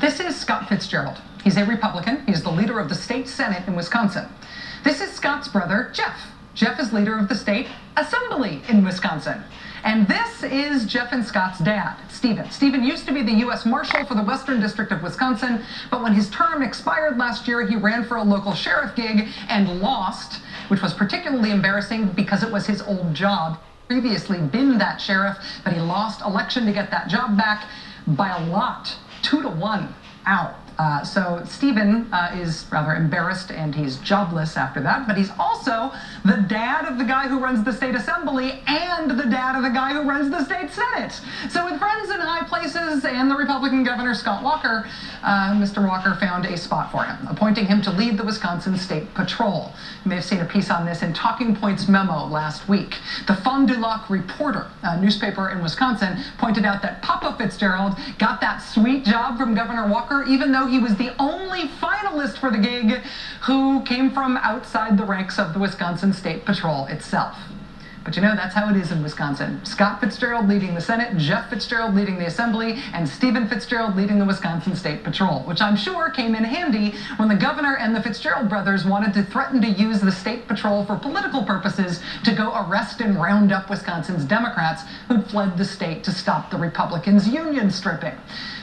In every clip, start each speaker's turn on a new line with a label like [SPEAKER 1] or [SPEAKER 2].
[SPEAKER 1] This is Scott Fitzgerald. He's a Republican. He's the leader of the state Senate in Wisconsin. This is Scott's brother, Jeff. Jeff is leader of the state Assembly in Wisconsin. And this is Jeff and Scott's dad, Stephen. Stephen used to be the U.S. Marshal for the Western District of Wisconsin, but when his term expired last year, he ran for a local sheriff gig and lost, which was particularly embarrassing because it was his old job. Previously been that sheriff, but he lost election to get that job back by a lot, 2-1. Ow. So Stephen is rather embarrassed and he's jobless after that, but he's also the dad of the guy who runs the state assembly and the dad of the guy who runs the state senate. So with friends in high places and the Republican governor, Scott Walker, Mr. Walker found a spot for him, appointing him to lead the Wisconsin State Patrol. You may have seen a piece on this in Talking Points memo last week. The Fond du Lac Reporter, a newspaper in Wisconsin, pointed out that Papa Fitzgerald got that sweet job from Governor Walker, even though he was the only finalist for the gig who came from outside the ranks of the Wisconsin State Patrol itself. But you know, that's how it is in Wisconsin. Scott Fitzgerald leading the Senate, Jeff Fitzgerald leading the Assembly, and Stephen Fitzgerald leading the Wisconsin State Patrol, which I'm sure came in handy when the governor and the Fitzgerald brothers wanted to threaten to use the State Patrol for political purposes to go arrest and round up Wisconsin's Democrats who'd fled the state to stop the Republicans' union stripping.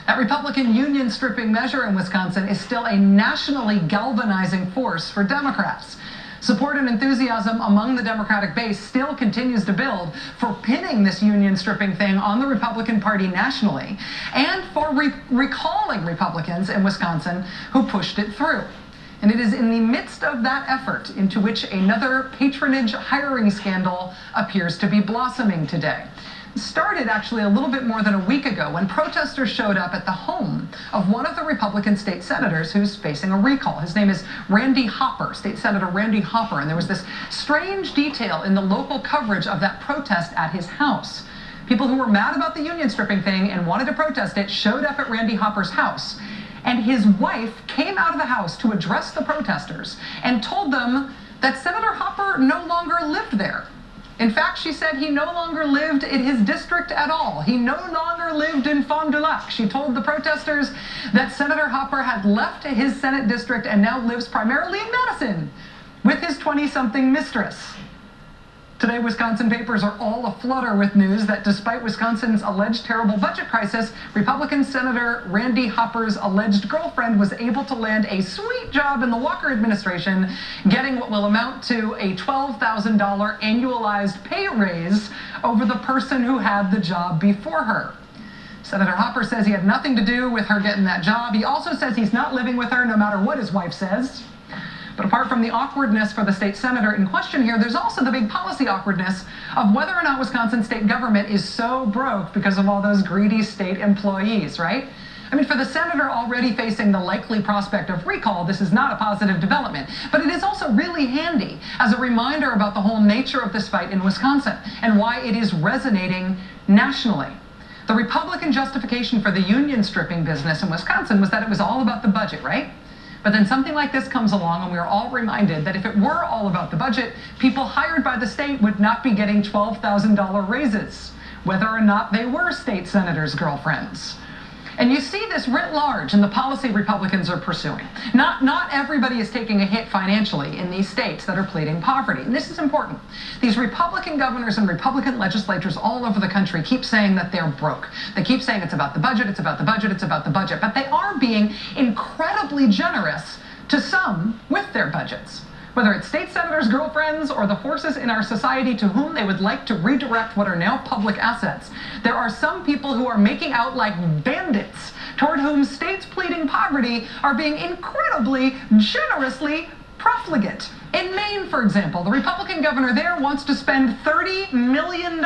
[SPEAKER 1] That Republican union stripping measure in Wisconsin is still a nationally galvanizing force for Democrats. Support and enthusiasm among the Democratic base still continues to build for pinning this union stripping thing on the Republican Party nationally and for recalling Republicans in Wisconsin who pushed it through. And it is in the midst of that effort into which another patronage hiring scandal appears to be blossoming today. Started actually a little bit more than a week ago when protesters showed up at the home of one of the Republican state senators who's facing a recall. His name is Randy Hopper, State Senator Randy Hopper, and there was this strange detail in the local coverage of that protest at his house. People who were mad about the union stripping thing and wanted to protest it showed up at Randy Hopper's house, and his wife came out of the house to address the protesters and told them that Senator Hopper no longer lived there. In fact, she said he no longer lived in his district at all. He no longer lived in Fond du Lac. She told the protesters that Senator Hopper had left his Senate district and now lives primarily in Madison with his 20-something mistress. Today, Wisconsin papers are all aflutter with news that despite Wisconsin's alleged terrible budget crisis, Republican Senator Randy Hopper's alleged girlfriend was able to land a sweet job in the Walker administration, getting what will amount to a $12,000 annualized pay raise over the person who had the job before her. Senator Hopper says he had nothing to do with her getting that job. He also says he's not living with her no matter what his wife says. But apart from the awkwardness for the state senator in question here, there's also the big policy awkwardness of whether or not Wisconsin state government is so broke because of all those greedy state employees, right? I mean, for the senator already facing the likely prospect of recall, this is not a positive development. But it is also really handy as a reminder about the whole nature of this fight in Wisconsin and why it is resonating nationally. The Republican justification for the union stripping business in Wisconsin was that it was all about the budget, right? But then something like this comes along and we are all reminded that if it were all about the budget, people hired by the state would not be getting $12,000 raises, whether or not they were state senators' girlfriends. And you see this writ large in the policy Republicans are pursuing. Not everybody is taking a hit financially in these states that are pleading poverty. And this is important. These Republican governors and Republican legislatures all over the country keep saying that they're broke. They keep saying it's about the budget, it's about the budget, it's about the budget. But they are being incredibly generous to some with their budgets. Whether it's state senators' girlfriends or the forces in our society to whom they would like to redirect what are now public assets, there are some people who are making out like bandits toward whom states pleading poverty are being incredibly generously profligate. In Maine, for example, the Republican governor there wants to spend $30 million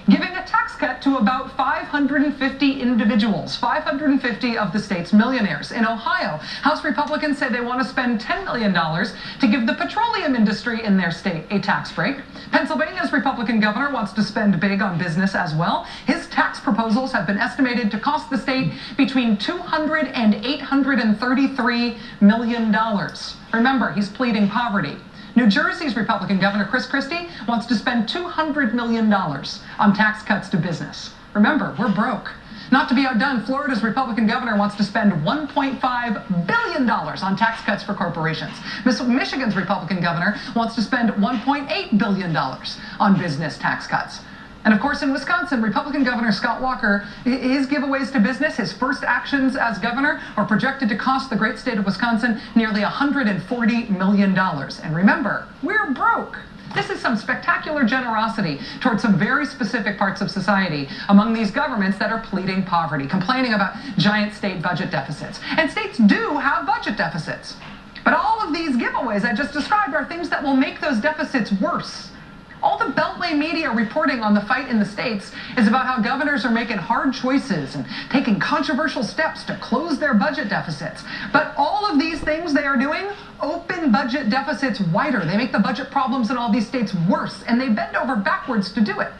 [SPEAKER 1] giving a tax cut to about 550 individuals, 550 of the state's millionaires. In Ohio, House Republicans say they want to spend $10 million to give the petroleum industry in their state a tax break. Pennsylvania's Republican governor wants to spend big on business as well. His tax proposals have been estimated to cost the state between $200 and $833 million. Remember, he's pleading poverty. New Jersey's Republican Governor Chris Christie wants to spend $200 million on tax cuts to business. Remember, we're broke. Not to be outdone, Florida's Republican governor wants to spend $1.5 billion on tax cuts for corporations. Michigan's Republican governor wants to spend $1.8 billion on business tax cuts. And of course, in Wisconsin, Republican Governor Scott Walker, his giveaways to business, his first actions as governor, are projected to cost the great state of Wisconsin nearly $140 million. And remember, we're broke. This is some spectacular generosity towards some very specific parts of society among these governments that are pleading poverty, complaining about giant state budget deficits. And states do have budget deficits. But all of these giveaways I just described are things that will make those deficits worse. All the Beltway media reporting on the fight in the states is about how governors are making hard choices and taking controversial steps to close their budget deficits. But all of these things they are doing open budget deficits wider. They make the budget problems in all these states worse, and they bend over backwards to do it.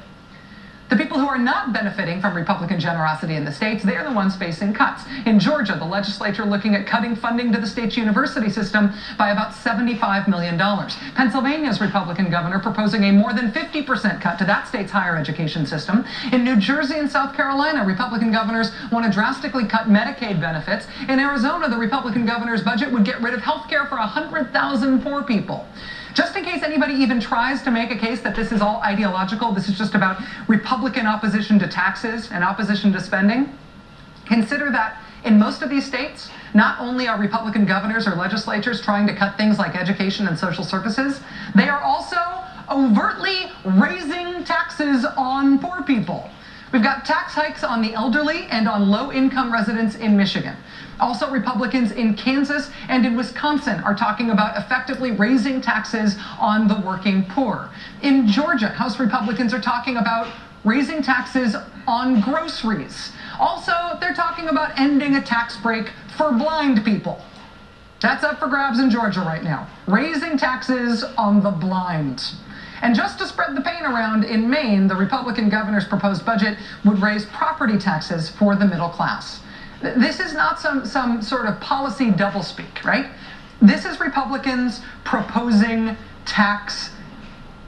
[SPEAKER 1] The people who are not benefiting from Republican generosity in the states, they're the ones facing cuts. In Georgia, the legislature looking at cutting funding to the state's university system by about $75 million. Pennsylvania's Republican governor proposing a more than 50% cut to that state's higher education system. In New Jersey and South Carolina, Republican governors want to drastically cut Medicaid benefits. In Arizona, the Republican governor's budget would get rid of health care for 100,000 poor people. Just in case anybody even tries to make a case that this is all ideological, this is just about Republican opposition to taxes and opposition to spending, consider that in most of these states, not only are Republican governors or legislatures trying to cut things like education and social services, they are also overtly raising taxes on poor people. We've got tax hikes on the elderly and on low-income residents in Michigan. Also, Republicans in Kansas and in Wisconsin are talking about effectively raising taxes on the working poor. In Georgia, House Republicans are talking about raising taxes on groceries. Also, they're talking about ending a tax break for blind people. That's up for grabs in Georgia right now. Raising taxes on the blind. And just to spread the pain around, in Maine, the Republican governor's proposed budget would raise property taxes for the middle class. This is not some sort of policy doublespeak, right? This is Republicans proposing tax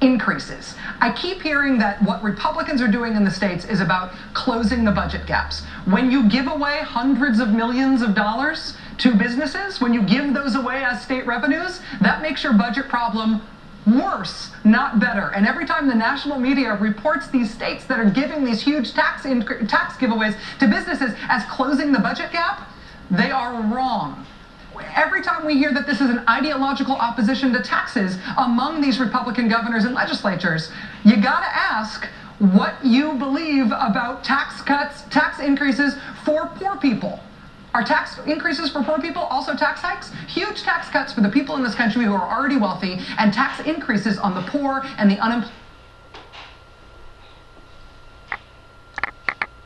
[SPEAKER 1] increases. I keep hearing that what Republicans are doing in the states is about closing the budget gaps. When you give away hundreds of millions of dollars to businesses, when you give those away as state revenues, that makes your budget problem worse, not better. And every time the national media reports these states that are giving these huge tax giveaways to businesses as closing the budget gap, they are wrong. Every time we hear that this is an ideological opposition to taxes among these Republican governors and legislatures, you gotta ask what you believe about tax cuts, tax increases for poor people. Are tax increases for poor people also tax hikes? Huge tax cuts for the people in this country who are already wealthy, and tax increases on the poor and the unemployed.